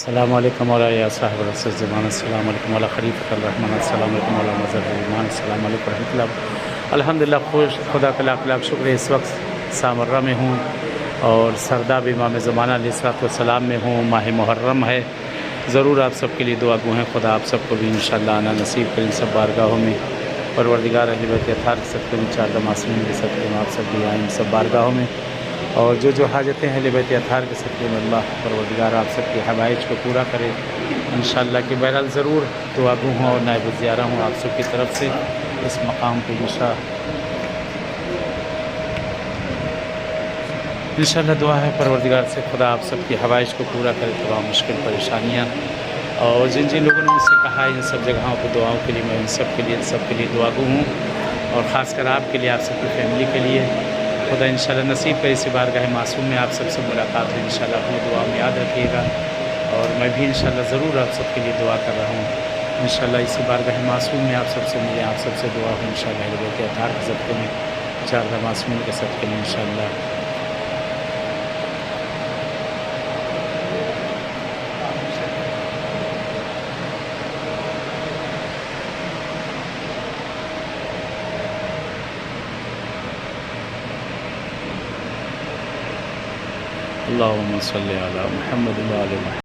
السلام علیکم علیہ یا صاحب رسول زمان، السلام علیکم علیہ خلیفۃ الرحمن، السلام علیکم علیہ مظہر الرحمان، السلام علیکم رحمۃ اللہ۔ الحمدللہ خوش خدا کا لاکھ لاکھ شکر ہے، اس وقت سامرہ میں ہوں اور سرداب امام زمانہ علیہ الصلوۃ والسلام میں ہوں۔ ماہ محرم ہے، ضرور آپ سب کے لیے دعا گو ہیں، خدا آپ سب کو بھی انشاءاللہ آنا نصیب کریں سب بارگاہوں میں۔ پروردگار اہل بیت اطہار کے صدقے میں، چار معصومین کے صدقے میں آپ سب بھی آئیں سب بارگاہوں میں، اور جو حاجتیں ہیں اہل بیت اطہار کے صدقے میں اللہ پروردگار آپ سب کی حوائج کو پورا کرے انشاءاللہ کہ بہرحال ضرور دعا گو ہوں اور نائب الزیارہ ہوں آپ سب کی طرف سے اس مقام پہ انشاءاللہ دعا ہے پروردگار سے خدا آپ سب کی حوائج کو پورا کرے، تمام مشکل پریشانیاں، اور جن لوگوں نے مجھ سے کہا ہے ان سب جگہوں پہ دعاؤں کے لیے، میں ان سب کے لیے دعا گو ہوں، اور خاص کر آپ کے لیے، آپ سب کی فیملی کے لیے خدا انشاءاللہ نصیب کرے اسی بارگاہ معصوم میں آپ سب سے ملاقات ہو انشاءاللہ۔ اپنی دعا میں یاد رکھیے گا، اور میں بھی انشاءاللہ ضرور آپ سب کے لیے دعا کر رہا ہوں انشاءاللہ اسی بارگاہ معصوم میں آپ سب سے ملیں، آپ سب سے دعا ہو انشاءاللہ اہل بیت اطہار کے صدقے میں، چار معصومین کے صدقے میں انشاءاللہ۔ اللہم صلی علی محمد و آل محمد۔